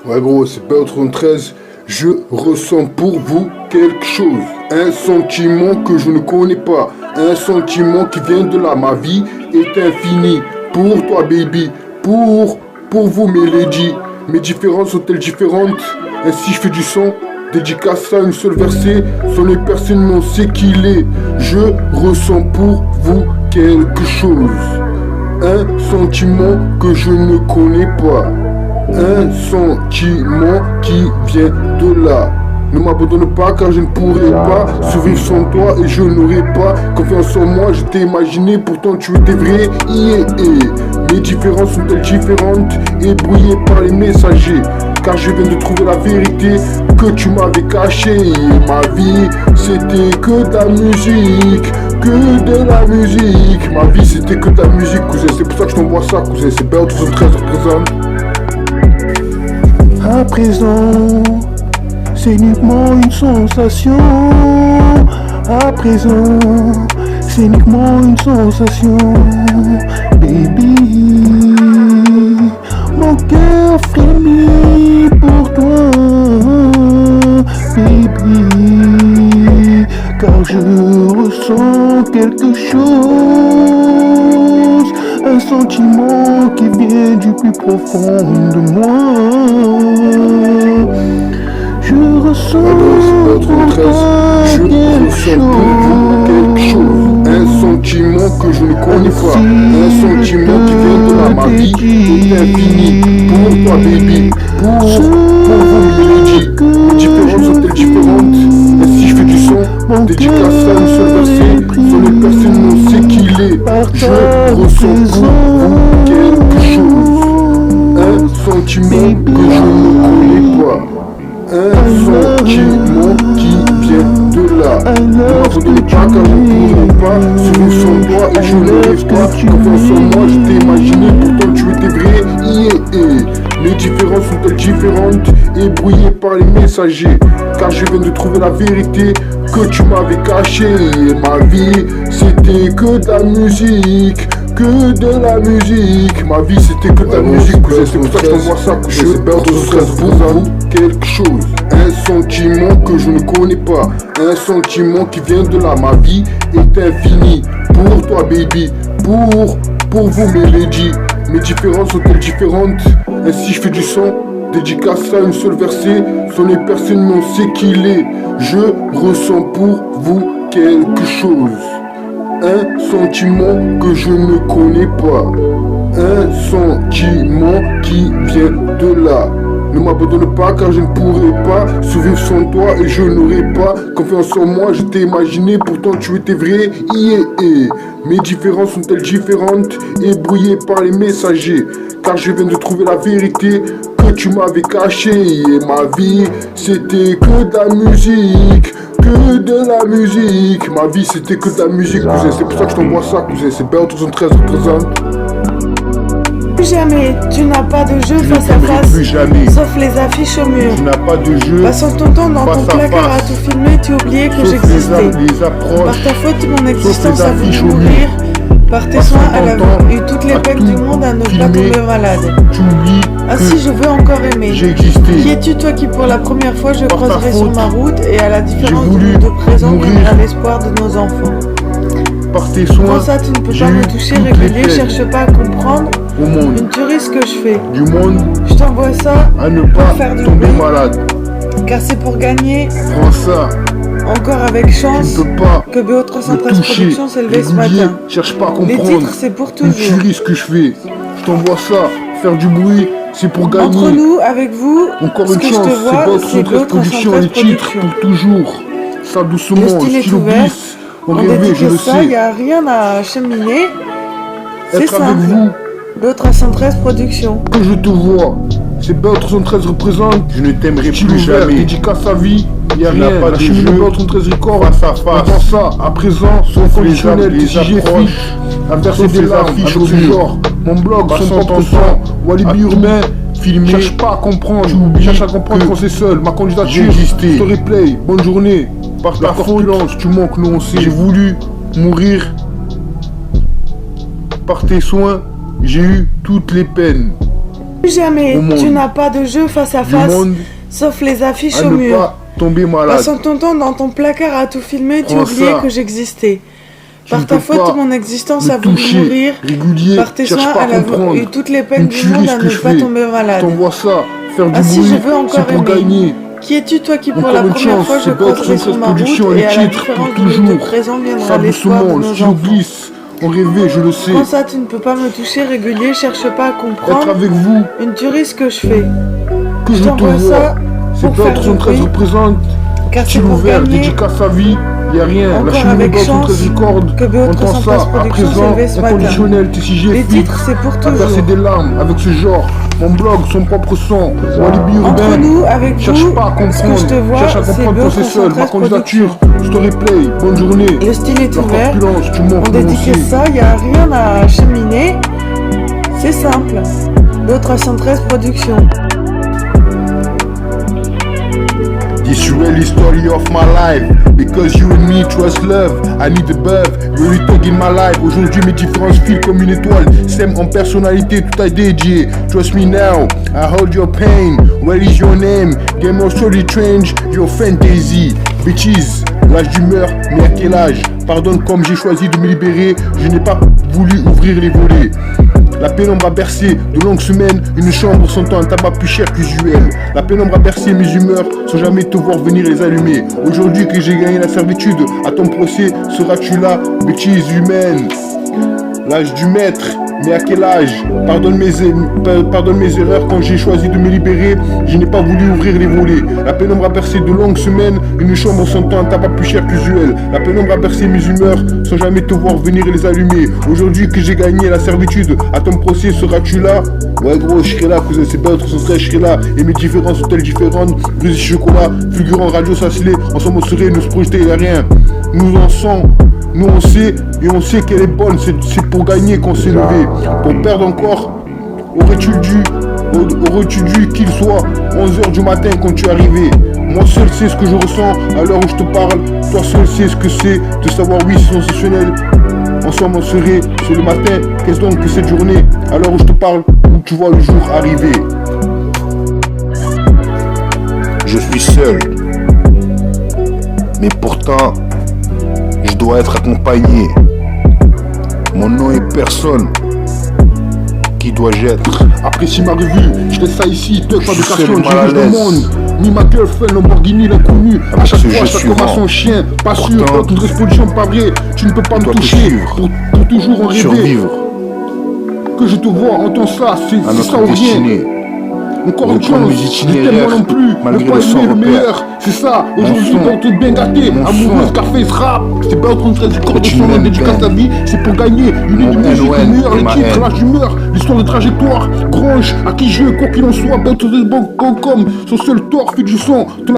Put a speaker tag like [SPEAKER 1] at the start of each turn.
[SPEAKER 1] Ouais gros, c'est BR73. Je ressens pour vous quelque chose. Un sentiment que je ne connais pas. Un sentiment qui vient de là. Ma vie est infinie. Pour toi baby. Pour vous mes ladies. Mes différences sont-elles différentes? Ainsi je fais du son. Dédicace à une seule versée. Son œil personne n'en sait qu'il est. Je ressens pour vous quelque chose. Un sentiment que je ne connais pas. Un sentiment qui vient de là. Ne m'abandonne pas car je ne pourrai pas survivre sans toi et je n'aurai pas confiance en moi. Je t'ai imaginé, pourtant tu étais vrai. Mes différences sont-elles différentes? Ébrouillées par les messagers, car je viens de trouver la vérité que tu m'avais cachée. Ma vie c'était que de la musique, que de la musique. Ma vie c'était que de la musique, cousin. C'est pour ça que je t'envoie ça, cousin. C'est BR73 représente.
[SPEAKER 2] À présent, c'est uniquement une sensation. À présent, c'est uniquement une sensation. Baby, mon cœur frémit pour toi. Baby, car je ressens quelque chose. Un sentiment qui vient du plus profond de moi. Je ressens
[SPEAKER 1] quelque chose. Un sentiment que je ne connais pas. Un sentiment qui vient de là. Ma vie est infinie. Pour toi baby. Pour vous mélodies. Les différences sont-elles différentes? Ainsi je fais du son. Dédicace à une seule versée. Sur les personnes n'en sait qu'il est. Je ressens pour vous quelque chose. Un sentiment que je ne connais pas. Un sentiment qui vient de là. Ne m'abandonne pas car je ne pourrai pas survivre sans toi et je n'aurai pas confiance en moi. Je t'ai imaginé, pourtant tu étais vrai. Mes différences sont-elles différentes? Ébrouillées par les messagers, car je viens de trouver la vérité que tu m'avais cachée. Ma vie c'était que de la musique, que de la musique. Ma vie c'était que de la musique, cousin. C'est pour ça que je t'envoie ça, cousin. C'est BR73 pour vous quelque chose. Un sentiment que je ne connais pas. Un sentiment qui vient de là. Ma vie est infinie. Pour toi baby. Pour vous mes ladies. Mes différences sont-elles différentes? Ainsi je fais du son. Dédicace à une seule versée. Son œil personne n'en sait qu'il est. Je ressens pour vous quelque chose. Un sentiment que je ne connais pas. Un sentiment qui vient de là. Ne m'abandonne pas car je ne pourrai pas survivre sans toi et je n'aurai pas confiance en moi. Je t'ai imaginé, pourtant tu étais vrai. Mes différences sont-elles différentes? Ébrouillées par les messagers, car je viens de trouver la vérité que tu m'avais cachée. Ma vie c'était que de la musique, que de la musique. Ma vie c'était que de la musique, cousin. C'est pour ça que je t'envoie ça, cousin. C'est BR73 représente.
[SPEAKER 3] Plus jamais, tu n'as pas de jeu face à face,
[SPEAKER 1] plus jamais.
[SPEAKER 3] sauf les affiches au mur.
[SPEAKER 1] Tu n'as pas de jeu.
[SPEAKER 3] Passant ton temps dans ton placard à tout filmer, tu oubliais que j'existais.
[SPEAKER 1] Les approches.
[SPEAKER 3] Par ta faute, mon
[SPEAKER 1] Sauf
[SPEAKER 3] existence
[SPEAKER 1] les
[SPEAKER 3] a voulu
[SPEAKER 1] affiches au
[SPEAKER 3] mourir. Par tes soins, elle a eu toutes les
[SPEAKER 1] à
[SPEAKER 3] peines
[SPEAKER 1] tout
[SPEAKER 3] du monde à ne pas
[SPEAKER 1] filmer.
[SPEAKER 3] tomber malade.
[SPEAKER 1] Tu oublies
[SPEAKER 3] Ainsi,
[SPEAKER 1] que
[SPEAKER 3] je veux encore aimer.
[SPEAKER 1] j'ai existé.
[SPEAKER 3] Qui es-tu, toi, qui pour la première fois je
[SPEAKER 1] Par ta
[SPEAKER 3] croiserai sur
[SPEAKER 1] faute,
[SPEAKER 3] ma route et à la différence
[SPEAKER 1] j'ai voulu
[SPEAKER 3] de présent
[SPEAKER 1] mourir.
[SPEAKER 3] viendra l'espoir de nos enfants.
[SPEAKER 1] Par tes soins,
[SPEAKER 3] Pour ça, tu ne peux
[SPEAKER 1] j'ai
[SPEAKER 3] pas me
[SPEAKER 1] eu
[SPEAKER 3] toucher,
[SPEAKER 1] toutes les
[SPEAKER 3] régulier,
[SPEAKER 1] peines
[SPEAKER 3] cherche pas à comprendre
[SPEAKER 1] au monde,
[SPEAKER 3] une tuerie ce que je fais.
[SPEAKER 1] du monde,
[SPEAKER 3] Je t'envoie ça
[SPEAKER 1] à ne pas
[SPEAKER 3] faire du
[SPEAKER 1] tomber
[SPEAKER 3] bruit.
[SPEAKER 1] malade.
[SPEAKER 3] car c'est pour gagner,
[SPEAKER 1] Prends ça,
[SPEAKER 3] encore avec
[SPEAKER 1] tu
[SPEAKER 3] chance,
[SPEAKER 1] ne peux pas
[SPEAKER 3] que
[SPEAKER 1] me
[SPEAKER 3] BO313
[SPEAKER 1] toucher.
[SPEAKER 3] Productions s'est levé ce
[SPEAKER 1] Régulier,
[SPEAKER 3] matin.
[SPEAKER 1] cherche pas à
[SPEAKER 3] Les
[SPEAKER 1] comprendre.
[SPEAKER 3] titres, c'est pour
[SPEAKER 1] Une
[SPEAKER 3] toujours.
[SPEAKER 1] tuerie ce que je fais. Je t'envoie ça, faire du bruit, c'est pour gagner.
[SPEAKER 3] Entre nous, avec vous,
[SPEAKER 1] Encore
[SPEAKER 3] ce
[SPEAKER 1] une
[SPEAKER 3] que je
[SPEAKER 1] chance,
[SPEAKER 3] te
[SPEAKER 1] c'est
[SPEAKER 3] vois, c'est
[SPEAKER 1] BO313 Productions, les titres
[SPEAKER 3] Productions.
[SPEAKER 1] pour toujours. Ça doucement,
[SPEAKER 3] Le style est
[SPEAKER 1] stylo
[SPEAKER 3] ouvert.
[SPEAKER 1] glisse. On
[SPEAKER 3] On
[SPEAKER 1] rêvait, je
[SPEAKER 3] dédie
[SPEAKER 1] le
[SPEAKER 3] que ça, il n'y
[SPEAKER 1] sais.
[SPEAKER 3] a rien à cheminer. C'est
[SPEAKER 1] Être avec
[SPEAKER 3] simple.
[SPEAKER 1] vous,
[SPEAKER 3] BO313 Productions.
[SPEAKER 1] que je te vois. C'est BO313 représente. Je ne t'aimerai plus jamais. Dédicace à vie. Y'a
[SPEAKER 4] Tu n'as
[SPEAKER 1] rien.
[SPEAKER 4] pas
[SPEAKER 1] La
[SPEAKER 4] de
[SPEAKER 1] chimie de
[SPEAKER 4] jeu.
[SPEAKER 1] BO313 Record.
[SPEAKER 4] Face à
[SPEAKER 1] On
[SPEAKER 4] face.
[SPEAKER 1] vend ça à présent, sans
[SPEAKER 4] Sauf
[SPEAKER 1] conditionnel,
[SPEAKER 4] les
[SPEAKER 1] TJG
[SPEAKER 4] approches.
[SPEAKER 1] fiche, à verser
[SPEAKER 4] Sauf
[SPEAKER 1] des
[SPEAKER 4] les
[SPEAKER 1] larmes,
[SPEAKER 4] affiches
[SPEAKER 1] avec
[SPEAKER 4] au
[SPEAKER 1] ce
[SPEAKER 4] mur.
[SPEAKER 1] genre. Mon blog,
[SPEAKER 4] Passant
[SPEAKER 1] son propre
[SPEAKER 4] ton
[SPEAKER 1] sang.
[SPEAKER 4] temps
[SPEAKER 1] Walibi
[SPEAKER 4] à tout
[SPEAKER 1] urbain,
[SPEAKER 4] filmer.
[SPEAKER 1] cherche pas à comprendre.
[SPEAKER 4] Tu oublies
[SPEAKER 1] Cherche à comprendre
[SPEAKER 4] que
[SPEAKER 1] quand c'est seul. Ma candidature,
[SPEAKER 4] j'ai existé.
[SPEAKER 1] story play, bonne journée.
[SPEAKER 4] Par
[SPEAKER 1] La
[SPEAKER 4] ta faute,
[SPEAKER 1] corpulence, tu manques, nous on sait.
[SPEAKER 4] j'ai voulu mourir.
[SPEAKER 1] Par tes soins, j'ai eu toutes les peines.
[SPEAKER 3] Plus jamais
[SPEAKER 1] au monde.
[SPEAKER 3] tu n'as pas de jeu face à
[SPEAKER 1] Du
[SPEAKER 3] face,
[SPEAKER 1] monde
[SPEAKER 3] sauf les affiches
[SPEAKER 1] à
[SPEAKER 3] au
[SPEAKER 1] ne
[SPEAKER 3] mur.
[SPEAKER 1] pas tomber malade.
[SPEAKER 3] Passant ton temps dans ton placard à tout filmer, tu
[SPEAKER 1] Prends
[SPEAKER 3] oubliais
[SPEAKER 1] ça.
[SPEAKER 3] que j'existais.
[SPEAKER 1] Tu
[SPEAKER 3] Par
[SPEAKER 1] ne
[SPEAKER 3] ta
[SPEAKER 1] peux
[SPEAKER 3] faute,
[SPEAKER 1] pas
[SPEAKER 3] mon existence
[SPEAKER 1] me
[SPEAKER 3] a voulu
[SPEAKER 1] toucher,
[SPEAKER 3] mourir.
[SPEAKER 1] régulier,
[SPEAKER 3] Par tes
[SPEAKER 1] cherche
[SPEAKER 3] soins,
[SPEAKER 1] pas à
[SPEAKER 3] elle a
[SPEAKER 1] comprendre.
[SPEAKER 3] eu toutes les peines
[SPEAKER 1] Tu
[SPEAKER 3] du monde
[SPEAKER 1] utilises
[SPEAKER 3] à
[SPEAKER 1] ce que
[SPEAKER 3] ne
[SPEAKER 1] je
[SPEAKER 3] pas
[SPEAKER 1] fais.
[SPEAKER 3] tomber
[SPEAKER 1] Je
[SPEAKER 3] malade.
[SPEAKER 1] t'envoie ça, faire du
[SPEAKER 3] Ah si,
[SPEAKER 1] bruit,
[SPEAKER 3] je veux encore
[SPEAKER 1] c'est pour
[SPEAKER 3] aimer.
[SPEAKER 1] gagner.
[SPEAKER 3] Qui es-tu, toi qui pour
[SPEAKER 1] Encore
[SPEAKER 3] la
[SPEAKER 1] une
[SPEAKER 3] première
[SPEAKER 1] chance,
[SPEAKER 3] fois je
[SPEAKER 1] c'est
[SPEAKER 3] croiserai
[SPEAKER 1] Beltrán
[SPEAKER 3] sur ma route
[SPEAKER 1] Production,
[SPEAKER 3] et
[SPEAKER 1] les
[SPEAKER 3] à la
[SPEAKER 1] titres
[SPEAKER 3] différence
[SPEAKER 1] pour
[SPEAKER 3] du
[SPEAKER 1] toujours.
[SPEAKER 3] présent viendra l'espoir de
[SPEAKER 1] Fabuleusement,
[SPEAKER 3] nos
[SPEAKER 1] stylo
[SPEAKER 3] enfants.
[SPEAKER 1] glisse, on rêvait, je le sais.
[SPEAKER 3] Quand ça, tu ne peux pas me toucher régulier, cherche pas à
[SPEAKER 1] Être
[SPEAKER 3] comprendre
[SPEAKER 1] avec vous,
[SPEAKER 3] une tuerie ce que je fais.
[SPEAKER 1] que je te
[SPEAKER 3] t'envoie
[SPEAKER 1] vois.
[SPEAKER 3] ça
[SPEAKER 1] C'est
[SPEAKER 3] pour faire
[SPEAKER 1] Beltrán
[SPEAKER 3] du
[SPEAKER 1] 13
[SPEAKER 3] bruit,
[SPEAKER 1] représente.
[SPEAKER 3] car c'est
[SPEAKER 1] Style
[SPEAKER 3] pour
[SPEAKER 1] ouvert,
[SPEAKER 3] gagner.
[SPEAKER 1] dédicace à vie, y a rien. La
[SPEAKER 3] Encore
[SPEAKER 1] cheminée
[SPEAKER 3] avec
[SPEAKER 1] Beltrán
[SPEAKER 3] chance
[SPEAKER 1] 13 records.
[SPEAKER 3] que BO313
[SPEAKER 1] Entends ça, à
[SPEAKER 3] Production s'est
[SPEAKER 1] présent,
[SPEAKER 3] levé ce matin.
[SPEAKER 1] inconditionnel, TCG,
[SPEAKER 3] Les
[SPEAKER 1] flic.
[SPEAKER 3] titres, c'est pour
[SPEAKER 1] À verser
[SPEAKER 3] toujours.
[SPEAKER 1] des larmes avec ce genre. Mon blog, son propre son. Walibi
[SPEAKER 3] Entre
[SPEAKER 1] urbain.
[SPEAKER 3] nous, avec
[SPEAKER 1] Cherche
[SPEAKER 3] vous,
[SPEAKER 1] pas à
[SPEAKER 3] ce que
[SPEAKER 1] comprendre.
[SPEAKER 3] je te vois,
[SPEAKER 1] Cherche à
[SPEAKER 3] c'est
[SPEAKER 1] comprendre quand c'est seul. Ma
[SPEAKER 3] BO313
[SPEAKER 1] candidature, story play, bonne journée.
[SPEAKER 3] Le style est
[SPEAKER 1] La
[SPEAKER 3] ouvert.
[SPEAKER 1] corpulence, tu montres
[SPEAKER 3] On
[SPEAKER 1] mon
[SPEAKER 3] dédicace
[SPEAKER 1] aussi.
[SPEAKER 3] ça, y a rien à cheminer. C'est simple. BO313 Production.
[SPEAKER 1] This really story of my life. Because you and me trust love. I need above. Really talk in my life. Aujourd'hui mes différences filent comme une étoile. Sème en personnalité tout à dédié. Trust me now. I hold your pain. What is your name? Game of story strange. Your fantasy. Bitches. L'âge d'humeur, mais à quel âge? Pardonne comme j'ai choisi de me libérer. Je n'ai pas voulu ouvrir les volets. La pénombre a bercé de longues semaines, une chambre sentant un tabac plus cher qu'usuel. La pénombre a bercé mes humeurs sans jamais te voir venir les allumer. Aujourd'hui que j'ai gagné la servitude, à ton procès seras-tu là, bêtise humaine? L'âge du maître, mais à quel âge? Pardonne mes erreurs quand j'ai choisi de me libérer. Je n'ai pas voulu ouvrir les volets. La pénombre a bercé de longues semaines, une chambre sentant un tabac plus cher qu'usuel. La pénombre a bercé mes humeurs sans jamais te voir venir les allumer. Aujourd'hui que j'ai gagné la servitude, à ton procès seras-tu là? Ouais gros, je serai là, cousin, c'est pas autre sens, je serai là. Et mes différences sont-elles différentes? Brise chocolat, fulgurant, radio sacelé. Ensemble on serait, nous se projeter, y'a rien. Nous en sommes. Nous on sait, et on sait qu'elle est bonne, c'est pour gagner qu'on s'est levé. Pour perdre encore, aurais-tu dû qu'il soit 11h du matin quand tu es arrivé. Moi seul sais ce que je ressens à l'heure où je te parle. Toi seul sais ce que c'est de savoir oui c'est sensationnel. Ensemble on serait, c'est le matin, qu'est-ce donc que cette journée? À l'heure où je te parle, où tu vois le jour arriver.
[SPEAKER 2] Je suis seul, mais pourtant, je dois être accompagné. Mon nom est personne. Qui dois-je être?
[SPEAKER 1] Apprécie ma revue, je laisse ça ici, deux pas de
[SPEAKER 2] Je suis
[SPEAKER 1] question,
[SPEAKER 2] mal à
[SPEAKER 1] je
[SPEAKER 2] l'aise.
[SPEAKER 1] demande. Ni ma girlfriend, Lamborghini, l'inconnu. À
[SPEAKER 2] Parce
[SPEAKER 1] chaque
[SPEAKER 2] que
[SPEAKER 1] fois,
[SPEAKER 2] je
[SPEAKER 1] ça
[SPEAKER 2] suis
[SPEAKER 1] comme à
[SPEAKER 2] grand.
[SPEAKER 1] son chien. Pas sûr,
[SPEAKER 2] Pourtant,
[SPEAKER 1] toute exposition pas vrai. Tu ne peux pas me
[SPEAKER 2] dois te
[SPEAKER 1] toucher.
[SPEAKER 2] suivre.
[SPEAKER 1] Pour toujours en rêver.
[SPEAKER 2] Survivre
[SPEAKER 1] Que je te vois, entends ça,
[SPEAKER 2] à
[SPEAKER 1] c'est ça
[SPEAKER 2] notre
[SPEAKER 1] ou rien.
[SPEAKER 2] destinée.
[SPEAKER 1] Encore une
[SPEAKER 2] Reprendre
[SPEAKER 1] chance,
[SPEAKER 2] mes
[SPEAKER 1] je
[SPEAKER 2] itinéraires,
[SPEAKER 1] t'aime moi non plus.
[SPEAKER 2] malgré
[SPEAKER 1] Le pas
[SPEAKER 2] le sang
[SPEAKER 1] aimer le
[SPEAKER 2] repère.
[SPEAKER 1] meilleur, c'est ça. Aujourd'hui,
[SPEAKER 2] son.
[SPEAKER 1] dans tout bien gâté.
[SPEAKER 2] Mon
[SPEAKER 1] Amoureuse,
[SPEAKER 2] son.
[SPEAKER 1] café, rap. C'est pas autre chose du corps de
[SPEAKER 2] tu
[SPEAKER 1] son nom,
[SPEAKER 2] m'aimes,
[SPEAKER 1] dédicace
[SPEAKER 2] Ben.
[SPEAKER 1] à vie. C'est pour gagner. Une
[SPEAKER 2] Mon
[SPEAKER 1] de musique,
[SPEAKER 2] NON
[SPEAKER 1] le meilleur,
[SPEAKER 2] et
[SPEAKER 1] les
[SPEAKER 2] ma
[SPEAKER 1] titres,
[SPEAKER 2] haine.
[SPEAKER 1] l'âge d'humeur, l'histoire de trajectoire. Grange, à qui je veux, quoi qu'il en soit. Beltrán comme son seul tort, fait du son. Ton